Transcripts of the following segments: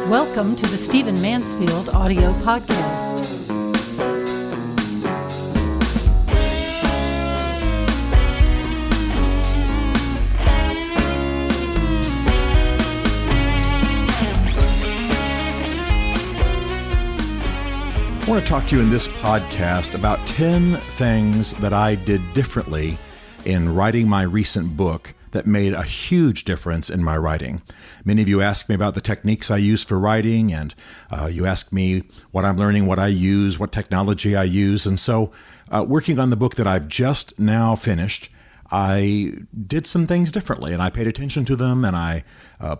Welcome to the Stephen Mansfield audio podcast. I want to talk to you in this podcast about 10 things that I did differently in writing my recent book that made a huge difference in my writing. Many of you ask me about the techniques I use for writing, and you ask me what I'm learning, what I use, what technology I use. And so working on the book that I've just now finished, I did some things differently, and I paid attention to them, and I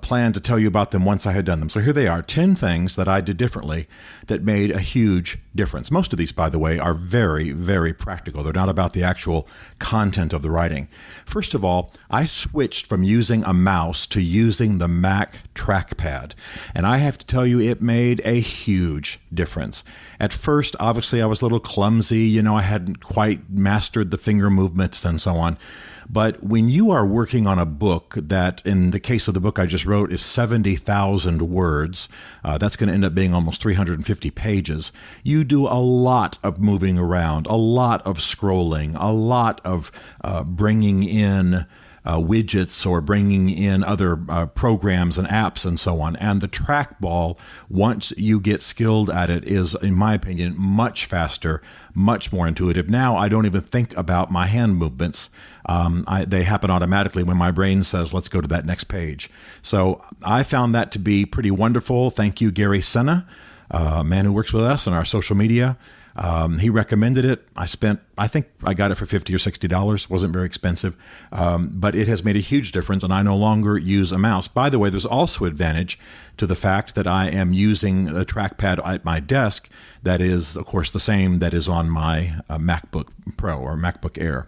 planned to tell you about them once I had done them. So here they are, 10 things that I did differently that made a huge difference. Most of these, by the way, are very, very practical. They're not about the actual content of the writing. First of all, I switched from using a mouse to using the Mac trackpad, and I have to tell you, it made a huge difference. At first, obviously, I was a little clumsy. I hadn't quite mastered the finger movements and so on. But when you are working on a book that, in the case of the book I just wrote, is 70,000 words, that's going to end up being almost 350 pages, you do a lot of moving around, a lot of scrolling, a lot of bringing in widgets or bringing in other programs and apps and so on. And the trackball, once you get skilled at it, is, in my opinion, much faster, much more intuitive. Now I don't even think about my hand movements. They happen automatically when my brain says, let's go to that next page. So I found that to be pretty wonderful. Thank you, Gary Senna, a man who works with us on our social media. He recommended it. I think I got it for $50 or $60. Wasn't very expensive, but it has made a huge difference, and I no longer use a mouse. By the way, there's also advantage to the fact that I am using a trackpad at my desk that is, of course, the same that is on my MacBook Pro or MacBook Air.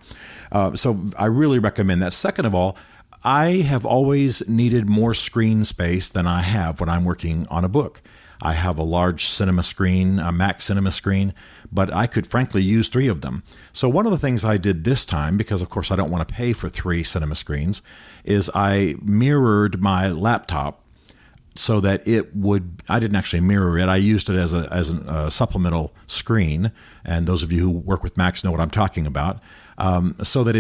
So I really recommend that. Second of all, I have always needed more screen space than I have when I'm working on a book. I have a large cinema screen, a Mac cinema screen, but I could frankly use 3 of them. So one of the things I did this time, because of course I don't want to pay for 3 cinema screens, is I mirrored my laptop so that I didn't actually mirror it. I used it as a supplemental screen. And those of you who work with Macs know what I'm talking about. So that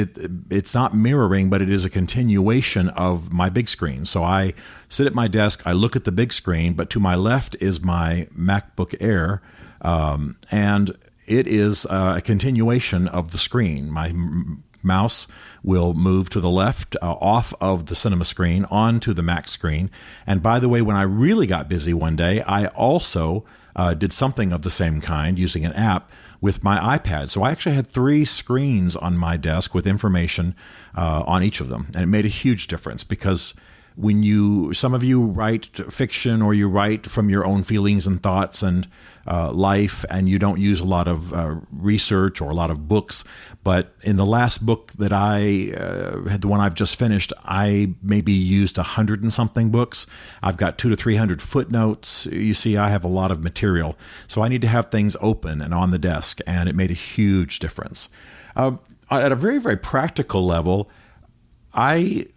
it's not mirroring, but it is a continuation of my big screen. So I sit at my desk, I look at the big screen, but to my left is my MacBook Air, and it is a continuation of the screen. My mouse will move to the left off of the cinema screen onto the Mac screen. And by the way, when I really got busy one day, I also did something of the same kind using an app with my iPad. So I actually had 3 screens on my desk with information on each of them. And it made a huge difference because when some of you write fiction or you write from your own feelings and thoughts and life, and you don't use a lot of research or a lot of books. But in the last book that I had, the one I've just finished, I maybe used 100 and something books. I've got 200 to 300 footnotes. You see, I have a lot of material. So I need to have things open and on the desk, and it made a huge difference. At a very, very practical level, I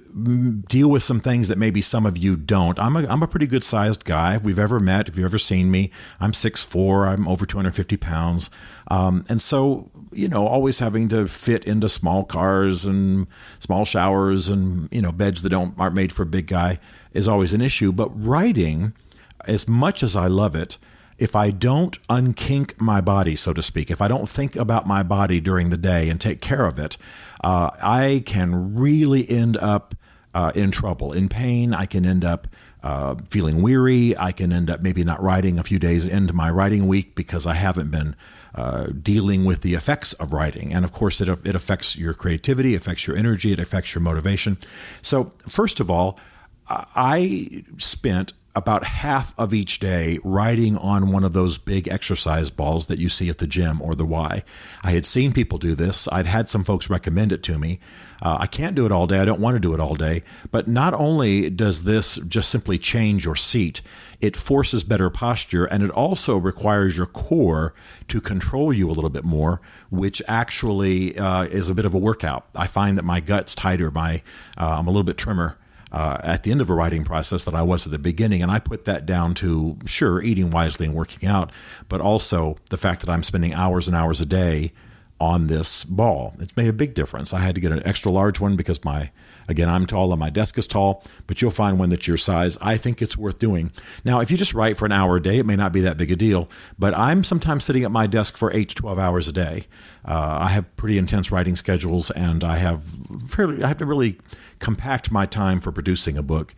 deal with some things that maybe some of you don't. I'm a pretty good sized guy. If we've ever met, if you've ever seen me, I'm 6'4", I'm over 250 pounds. And so, always having to fit into small cars and small showers and, beds that aren't made for a big guy is always an issue. But writing, as much as I love it, if I don't unkink my body, so to speak, if I don't think about my body during the day and take care of it, I can really end up in trouble, in pain. I can end up feeling weary. I can end up maybe not writing a few days into my writing week because I haven't been dealing with the effects of writing. And of course, it affects your creativity, affects your energy, it affects your motivation. So first of all, I spent about half of each day writing on one of those big exercise balls that you see at the gym or the Y. I had seen people do this. I'd had some folks recommend it to me. I can't do it all day. I don't want to do it all day. But not only does this just simply change your seat, it forces better posture, and it also requires your core to control you a little bit more, which actually is a bit of a workout. I find that my gut's tighter. I'm a little bit trimmer at the end of a writing process that I was at the beginning. And I put that down to, sure, eating wisely and working out, but also the fact that I'm spending hours and hours a day on this ball. It's made a big difference. I had to get an extra large one because again, I'm tall and my desk is tall, but you'll find one that's your size. I think it's worth doing. Now, if you just write for an hour a day, it may not be that big a deal, but I'm sometimes sitting at my desk for 8 to 12 hours a day. I have pretty intense writing schedules, and I have to really compact my time for producing a book,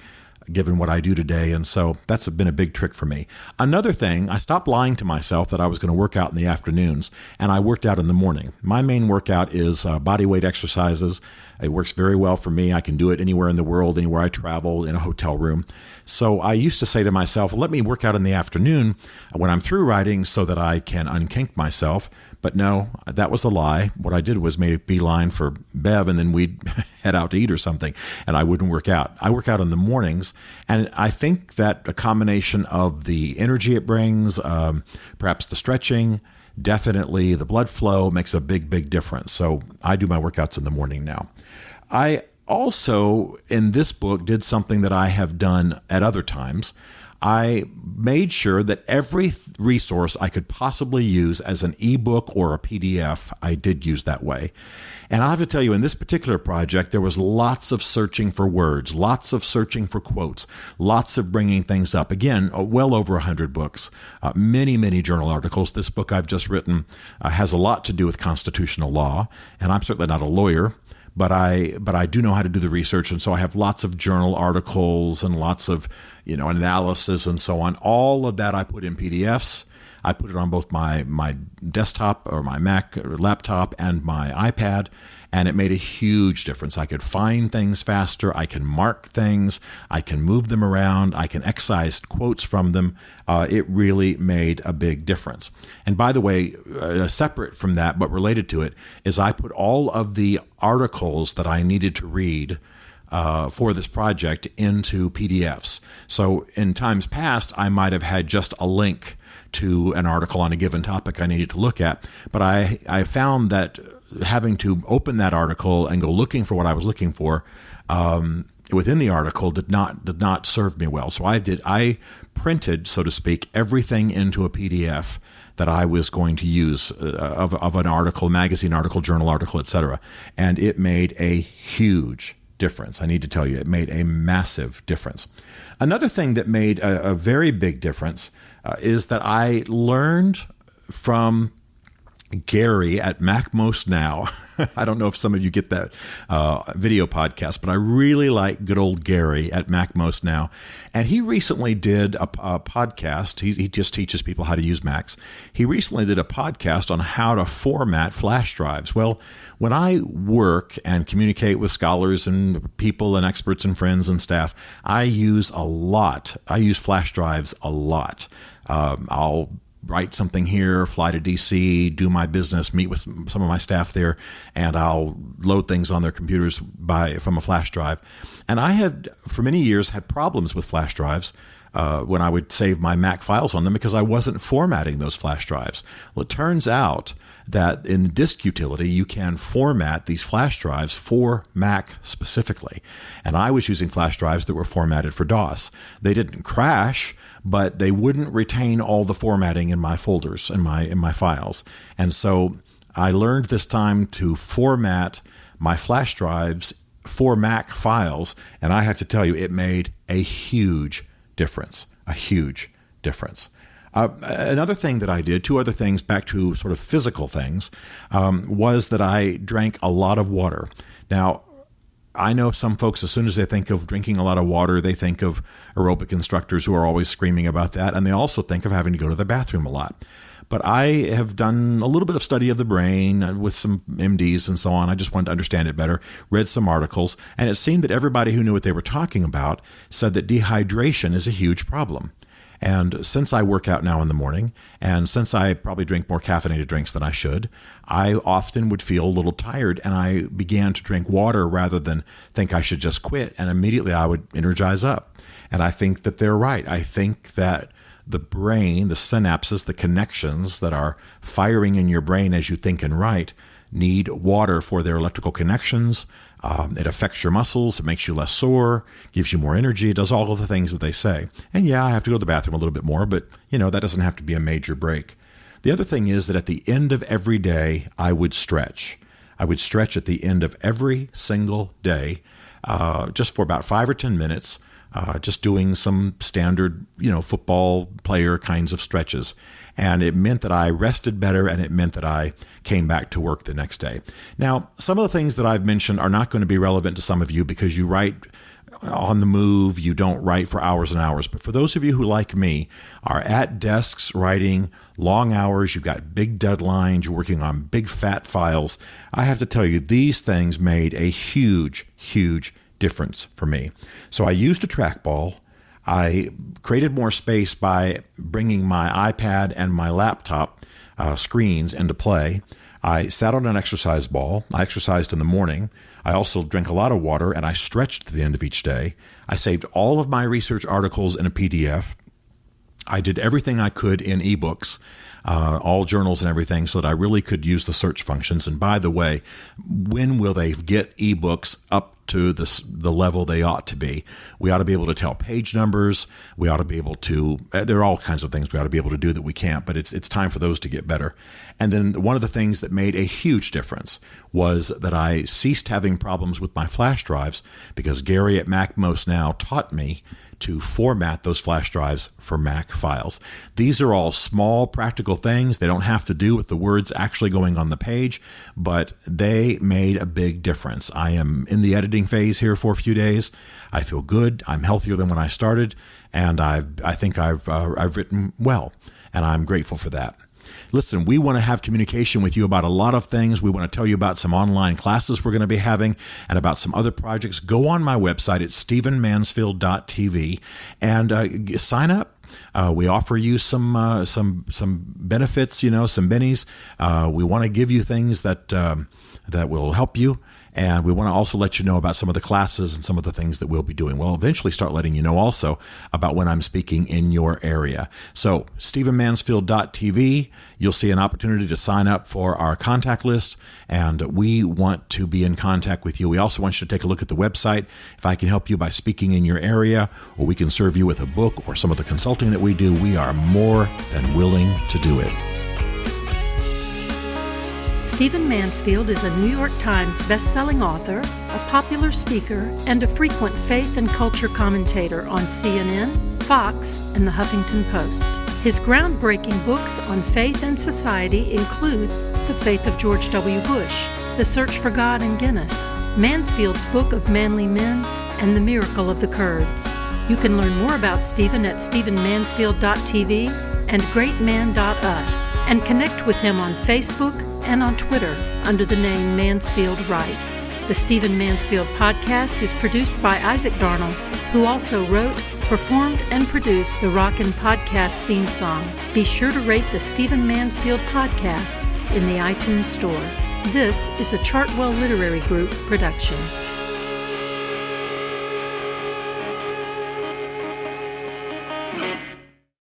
given what I do today. And so that's been a big trick for me. Another thing, I stopped lying to myself that I was going to work out in the afternoons, and I worked out in the morning. My main workout is body weight exercises. It works very well for me. I can do it anywhere in the world, anywhere I travel, in a hotel room. So I used to say to myself, let me work out in the afternoon when I'm through writing so that I can unkink myself. But no, that was a lie. What I did was made a beeline for Bev, and then we'd head out to eat or something, and I wouldn't work out. I work out in the mornings, and I think that a combination of the energy it brings, perhaps the stretching, definitely the blood flow makes a big, big difference. So I do my workouts in the morning now. I also, in this book, did something that I have done at other times. I made sure that every resource I could possibly use as an ebook or a PDF, I did use that way. And I have to tell you, in this particular project, there was lots of searching for words, lots of searching for quotes, lots of bringing things up. Again, well over 100 books, many, many journal articles. This book I've just written has a lot to do with constitutional law, and I'm certainly not a lawyer. But I do know how to do the research, and so I have lots of journal articles and lots of analysis and so on. All of that I put in PDFs. I put it on both my desktop or my Mac or laptop and my iPad, and it made a huge difference. I could find things faster. I can mark things. I can move them around. I can excise quotes from them. It really made a big difference. And by the way, separate from that, but related to it, is I put all of the articles that I needed to read for this project into PDFs. So in times past, I might have had just a link to an article on a given topic I needed to look at. But I found that having to open that article and go looking for what I was looking for within the article did not serve me well. So I printed, so to speak, everything into a PDF that I was going to use of an article, magazine article, journal article, etc. And it made a huge difference. I need to tell you, it made a massive difference. Another thing that made a very big difference is that I learned from Gary at MacMost Now. I don't know if some of you get that video podcast, but I really like good old Gary at MacMost Now. And he recently did a podcast. He just teaches people how to use Macs. He recently did a podcast on how to format flash drives. Well, when I work and communicate with scholars and people and experts and friends and staff, I use flash drives a lot. I'll write something here, fly to DC, do my business, meet with some of my staff there, and I'll load things on their computers from a flash drive. And I have, for many years, had problems with flash drives when I would save my Mac files on them because I wasn't formatting those flash drives. Well, it turns out that in the disk utility, you can format these flash drives for Mac specifically. And I was using flash drives that were formatted for DOS. They didn't crash, but they wouldn't retain all the formatting in my folders, in my files. And so I learned this time to format my flash drives for Mac files, and I have to tell you, it made a huge difference, Another thing that I did, two other things back to sort of physical things, was that I drank a lot of water. Now, I know some folks, as soon as they think of drinking a lot of water, they think of aerobic instructors who are always screaming about that, and they also think of having to go to the bathroom a lot. But I have done a little bit of study of the brain with some MDs and so on. I just wanted to understand it better, read some articles, and it seemed that everybody who knew what they were talking about said that dehydration is a huge problem. And since I work out now in the morning, and since I probably drink more caffeinated drinks than I should, I often would feel a little tired, and I began to drink water rather than think I should just quit, and immediately I would energize up. And I think that they're right. I think that the brain, the synapses, the connections that are firing in your brain as you think and write need water for their electrical connections. It affects your muscles. It makes you less sore, gives you more energy. It does all of the things that they say. And yeah, I have to go to the bathroom a little bit more, but that doesn't have to be a major break. The other thing is that at the end of every day, I would stretch. I would stretch at the end of every single day, just for about 5 or 10 minutes, just doing some standard, football player kinds of stretches. And it meant that I rested better, and it meant that I came back to work the next day. Now, some of the things that I've mentioned are not going to be relevant to some of you because you write on the move, you don't write for hours and hours. But for those of you who, like me, are at desks writing long hours, you've got big deadlines, you're working on big fat files, I have to tell you, these things made a huge, huge difference for me. So I used a trackball. I created more space by bringing my iPad and my laptop screens into play. I sat on an exercise ball. I exercised in the morning. I also drank a lot of water, and I stretched at the end of each day. I saved all of my research articles in a PDF. I did everything I could in ebooks, all journals and everything, so that I really could use the search functions. And by the way, when will they get ebooks up to the level they ought to be? We ought to be able to tell page numbers. We ought to be able to, there are all kinds of things we ought to be able to do that we can't, but it's time for those to get better. And then one of the things that made a huge difference was that I ceased having problems with my flash drives because Gary at MacMost Now taught me to format those flash drives for Mac files. These are all small, practical things. They don't have to do with the words actually going on the page, but they made a big difference. I am in the editing phase here for a few days. I feel good. I'm healthier than when I started, and I think I've written well, and I'm grateful for that. Listen, we want to have communication with you about a lot of things. We want to tell you about some online classes we're going to be having and about some other projects. Go on my website at stephenmansfield.tv and sign up. We offer you some benefits, some bennies. We want to give you things that will help you. And we want to also let you know about some of the classes and some of the things that we'll be doing. We'll eventually start letting you know also about when I'm speaking in your area. So stephenmansfield.tv, you'll see an opportunity to sign up for our contact list, and we want to be in contact with you. We also want you to take a look at the website. If I can help you by speaking in your area, or we can serve you with a book or some of the consulting that we do, we are more than willing to do it. Stephen Mansfield is a New York Times best-selling author, a popular speaker, and a frequent faith and culture commentator on CNN, Fox, and the Huffington Post. His groundbreaking books on faith and society include The Faith of George W. Bush, The Search for God in Guinness, Mansfield's Book of Manly Men, and The Miracle of the Kurds. You can learn more about Stephen at stephenmansfield.tv and greatman.us, and connect with him on Facebook and on Twitter under the name Mansfield Writes. The Stephen Mansfield podcast is produced by Isaac Darnell, who also wrote, performed, and produced the Rockin' Podcast theme song. Be sure to rate the Stephen Mansfield podcast in the iTunes Store. This is a Chartwell Literary Group production.